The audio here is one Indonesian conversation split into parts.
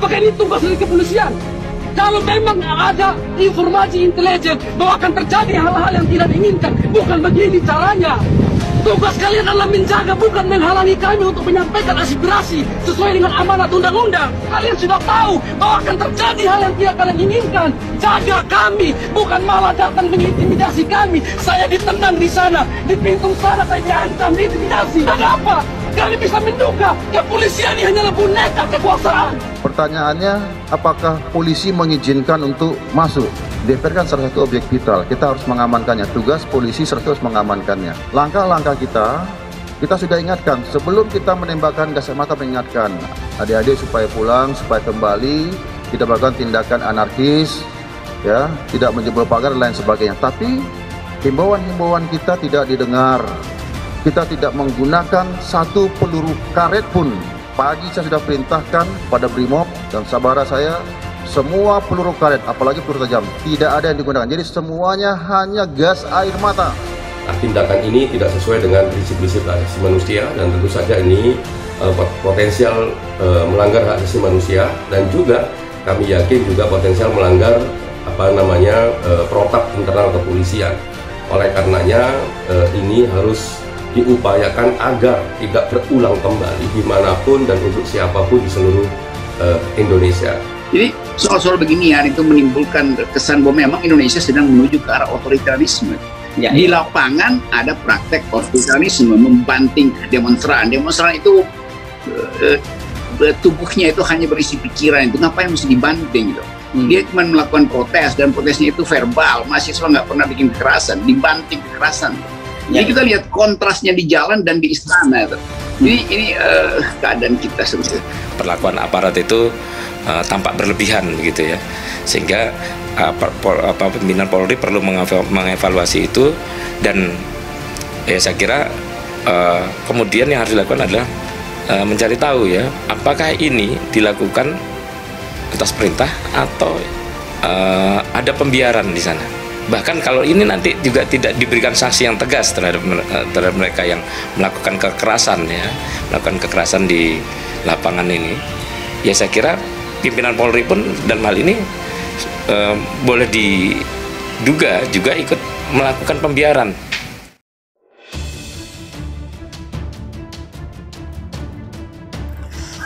Apakah ini tugas dari kepolisian? Kalau memang ada informasi intelijen bahwa akan terjadi hal-hal yang tidak diinginkan, bukan begini caranya. Tugas kalian adalah menjaga, bukan menghalangi kami untuk menyampaikan aspirasi sesuai dengan amanat undang-undang. Kalian sudah tahu bahwa akan terjadi hal yang tidak kalian inginkan. Jaga kami, bukan malah datang mengintimidasi kami. Saya ditendang di sana, di pintu sana saya diancam, diintimidasi. Dan apa? Kami bisa menduga kepolisian ini hanyalah boneka kekuasaan. Pertanyaannya, apakah polisi mengizinkan untuk masuk? DPR kan salah satu objek vital, kita harus mengamankannya. Tugas polisi harus mengamankannya. Langkah-langkah kita sudah ingatkan. Sebelum kita menembakkan gas air mata, mengingatkan adik-adik supaya pulang, supaya kembali. Kita melakukan tindakan anarkis, ya, tidak menjebol pagar dan lain sebagainya. Tapi himbauan-himbauan kita tidak didengar. Kita tidak menggunakan satu peluru karet pun. Pagi saya sudah perintahkan pada Brimob dan sabara saya, semua peluru karet, apalagi peluru tajam, tidak ada yang digunakan. Jadi semuanya hanya gas air mata. Tindakan ini tidak sesuai dengan prinsip-prinsip hak asasi manusia dan tentu saja ini potensial melanggar hak asasi manusia, dan juga kami yakin juga potensial melanggar protap internal kepolisian. Oleh karenanya ini harus diupayakan agar tidak berulang kembali dimanapun dan untuk siapapun di seluruh Indonesia. Jadi soal-soal beginian itu menimbulkan kesan bahwa memang Indonesia sedang menuju ke arah otoritarisme. Ya, di lapangan ada praktek otoritarisme, membanting demonstran. Demonstran itu tubuhnya itu hanya berisi pikiran, itu ngapain mesti dibanting gitu. Dia cuma melakukan protes dan protesnya itu verbal. Mahasiswa nggak pernah bikin kekerasan, dibanting kekerasan. Jadi kita lihat kontrasnya di jalan dan di istana. Jadi ini keadaan kita sebetulnya. Perlakuan aparat itu tampak berlebihan gitu ya, sehingga pimpinan Polri perlu mengevaluasi itu, dan ya saya kira kemudian yang harus dilakukan adalah mencari tahu ya, apakah ini dilakukan atas perintah atau ada pembiaran di sana. Bahkan kalau ini nanti juga tidak diberikan sanksi yang tegas terhadap mereka yang melakukan kekerasan ya, melakukan kekerasan di lapangan ini, ya saya kira pimpinan Polri pun dalam hal ini boleh diduga juga ikut melakukan pembiaran.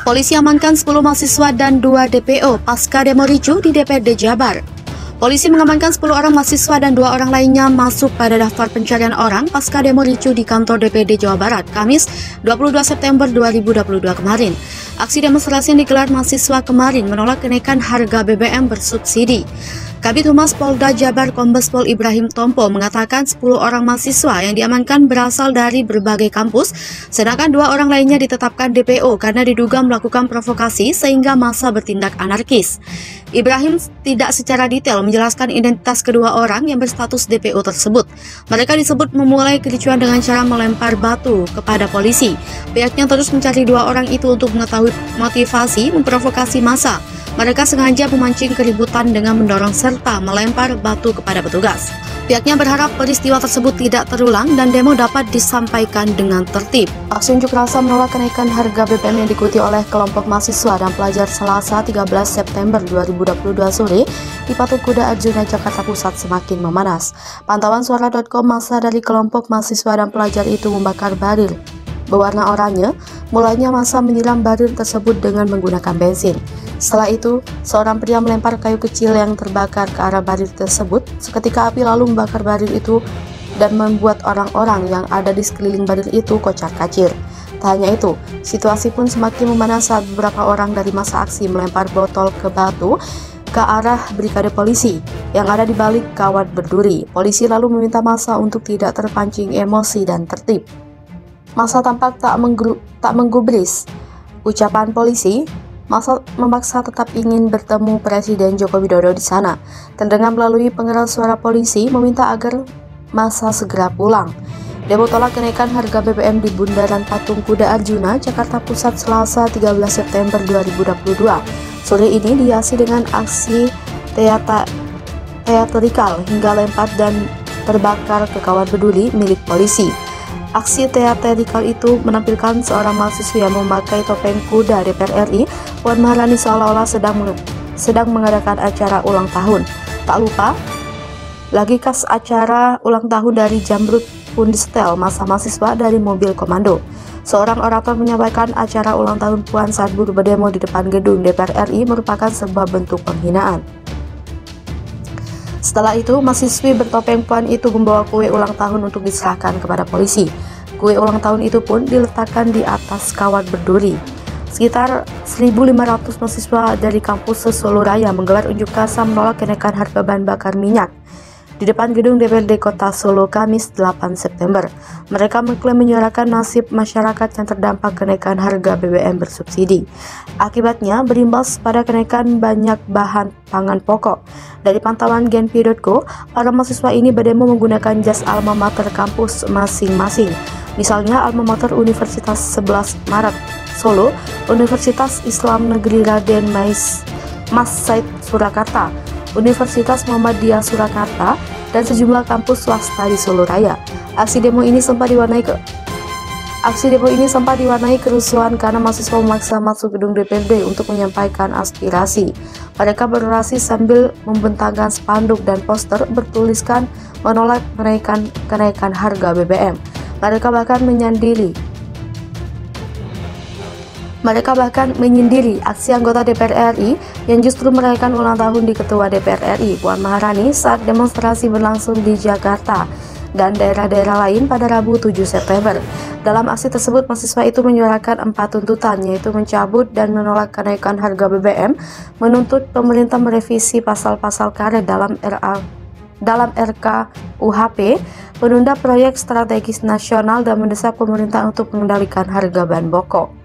Polisi amankan 10 mahasiswa dan 2 DPO pasca demo ricuh di DPRD Jabar. Polisi mengamankan 10 orang mahasiswa dan 2 orang lainnya masuk pada daftar pencarian orang pasca demo ricuh di kantor DPRD Jawa Barat, Kamis 22 September 2022 kemarin. Aksi demonstrasi yang digelar mahasiswa kemarin menolak kenaikan harga BBM bersubsidi. Kabid Humas Polda Jabar Kombes Pol Ibrahim Tompo mengatakan 10 orang mahasiswa yang diamankan berasal dari berbagai kampus, sedangkan 2 orang lainnya ditetapkan DPO karena diduga melakukan provokasi sehingga massa bertindak anarkis. Ibrahim tidak secara detail menjelaskan identitas kedua orang yang berstatus DPO tersebut. Mereka disebut memulai kericuan dengan cara melempar batu kepada polisi. Pihaknya terus mencari 2 orang itu untuk mengetahui motivasi memprovokasi massa. Mereka sengaja memancing keributan dengan mendorong serta melempar batu kepada petugas. Pihaknya berharap peristiwa tersebut tidak terulang dan demo dapat disampaikan dengan tertib. Aksi unjuk rasa menolak kenaikan harga BBM yang diikuti oleh kelompok mahasiswa dan pelajar Selasa 13 September 2022 sore di Patung Kuda Arjuna, Jakarta Pusat semakin memanas. Pantauan suara.com, massa dari kelompok mahasiswa dan pelajar itu membakar baril berwarna oranye. Mulanya massa menyiram baril tersebut dengan menggunakan bensin. Setelah itu, seorang pria melempar kayu kecil yang terbakar ke arah baril tersebut. Seketika api lalu membakar baril itu dan membuat orang-orang yang ada di sekeliling baril itu kocar-kacir. Tak hanya itu, situasi pun semakin memanas saat beberapa orang dari massa aksi melempar botol ke batu ke arah brigade polisi yang ada di balik kawat berduri. Polisi lalu meminta massa untuk tidak terpancing emosi dan tertib. Massa tampak tak menggubris ucapan polisi. Massa memaksa tetap ingin bertemu Presiden Joko Widodo di sana. Terdengar melalui pengeras suara polisi meminta agar massa segera pulang. Demo tolak kenaikan harga BBM di Bundaran Patung Kuda Arjuna, Jakarta Pusat Selasa 13 September 2022. Sore ini dihiasi dengan aksi teatrikal hingga lempar dan terbakar ke kawat berduri milik polisi. Aksi teatrikal itu menampilkan seorang mahasiswa yang memakai topeng kuda DPR RI Puan Maharani seolah-olah sedang mengadakan acara ulang tahun. Tak lupa, lagi kas acara ulang tahun dari Jamrut pun disetel masa mahasiswa dari mobil komando. Seorang orator menyampaikan acara ulang tahun Puan saat buruh berdemo di depan gedung DPR RI merupakan sebuah bentuk penghinaan. Setelah itu, mahasiswi bertopeng Puan itu membawa kue ulang tahun untuk diserahkan kepada polisi. Kue ulang tahun itu pun diletakkan di atas kawat berduri. Sekitar 1.500 mahasiswa dari kampus Solo Raya menggelar unjuk rasa menolak kenaikan harga bahan bakar minyak di depan gedung DPRD Kota Solo Kamis 8 September. Mereka mengklaim menyuarakan nasib masyarakat yang terdampak kenaikan harga BBM bersubsidi. Akibatnya berimbas pada kenaikan banyak bahan pangan pokok. Dari pantauan genpi.co, para mahasiswa ini berdemo menggunakan jas alma mater kampus masing-masing. Misalnya alma mater Universitas 11 Maret Solo, Universitas Islam Negeri Raden Mas Said Surakarta, Universitas Muhammadiyah Surakarta, dan sejumlah kampus swasta di Solo Raya. Aksi demo ini sempat diwarnai kerusuhan karena mahasiswa memaksa masuk gedung DPRD untuk menyampaikan aspirasi. Mereka berorasi sambil membentangkan spanduk dan poster bertuliskan menolak kenaikan harga BBM. Mereka bahkan menyendiri aksi anggota DPR RI yang justru merayakan ulang tahun di Ketua DPR RI Puan Maharani saat demonstrasi berlangsung di Jakarta dan daerah-daerah lain pada Rabu 7 September. Dalam aksi tersebut, mahasiswa itu menyuarakan 4 tuntutan, yaitu mencabut dan menolak kenaikan harga BBM, menuntut pemerintah merevisi pasal-pasal karet dalam RKUHP, menunda proyek strategis nasional, dan mendesak pemerintah untuk mengendalikan harga bahan pokok.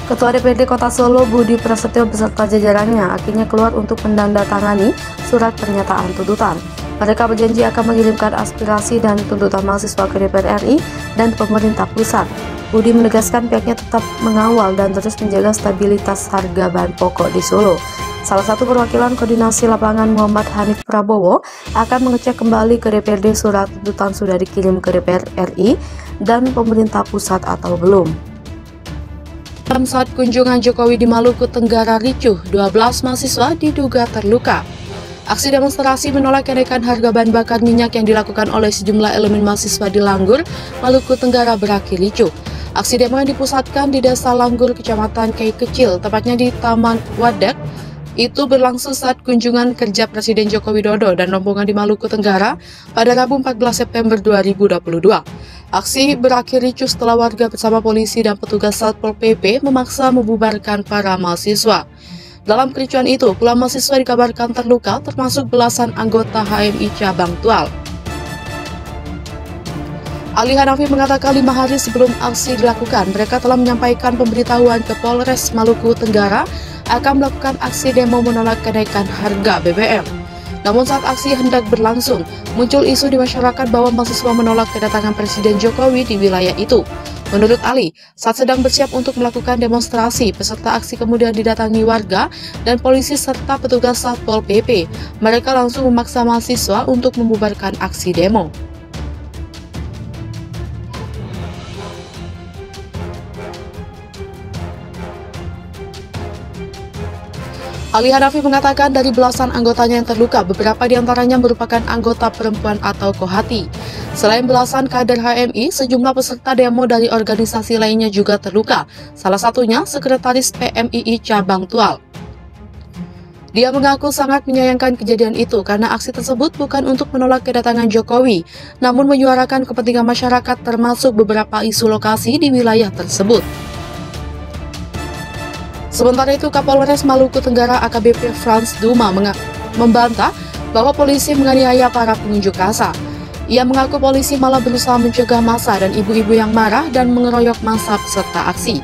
Ketua DPRD Kota Solo Budi Prasetyo beserta jajarannya akhirnya keluar untuk menandatangani surat pernyataan tuntutan. Mereka berjanji akan mengirimkan aspirasi dan tuntutan mahasiswa ke DPR RI dan pemerintah pusat. Budi menegaskan pihaknya tetap mengawal dan terus menjaga stabilitas harga bahan pokok di Solo. Salah satu perwakilan koordinasi lapangan Muhammad Hanif Prabowo akan mengecek kembali ke DPRD surat tuntutan sudah dikirim ke DPR RI dan pemerintah pusat atau belum. Dalam saat kunjungan Jokowi di Maluku Tenggara ricuh, 12 mahasiswa diduga terluka. Aksi demonstrasi menolak kenaikan harga bahan bakar minyak yang dilakukan oleh sejumlah elemen mahasiswa di Langgur, Maluku Tenggara berakhir ricuh. Aksi demo yang dipusatkan di Desa Langgur, Kecamatan Kei Kecil, tepatnya di Taman Wadak, itu berlangsung saat kunjungan kerja Presiden Joko Widodo dan rombongan di Maluku Tenggara pada Rabu 14 September 2022. Aksi berakhir ricuh setelah warga bersama polisi dan petugas Satpol PP memaksa membubarkan para mahasiswa. Dalam kericuhan itu, puluhan mahasiswa dikabarkan terluka, termasuk belasan anggota HMI Cabang Tual. Ali Hanafi mengatakan 5 hari sebelum aksi dilakukan, mereka telah menyampaikan pemberitahuan ke Polres Maluku Tenggara akan melakukan aksi demo menolak kenaikan harga BBM. Namun saat aksi hendak berlangsung, muncul isu di masyarakat bahwa mahasiswa menolak kedatangan Presiden Jokowi di wilayah itu. Menurut Ali, saat sedang bersiap untuk melakukan demonstrasi, peserta aksi kemudian didatangi warga dan polisi serta petugas Satpol PP. Mereka langsung memaksa mahasiswa untuk membubarkan aksi demo. Ali Hanafi mengatakan dari belasan anggotanya yang terluka, beberapa diantaranya merupakan anggota perempuan atau kohati. Selain belasan kader HMI, sejumlah peserta demo dari organisasi lainnya juga terluka, salah satunya Sekretaris PMII Cabang Tual. Dia mengaku sangat menyayangkan kejadian itu karena aksi tersebut bukan untuk menolak kedatangan Jokowi, namun menyuarakan kepentingan masyarakat termasuk beberapa isu lokasi di wilayah tersebut. Sementara itu, Kapolres Maluku Tenggara AKBP Frans Duma membantah bahwa polisi menganiaya para pengunjuk rasa. Ia mengaku polisi malah berusaha mencegah massa dan ibu-ibu yang marah dan mengeroyok massa peserta aksi.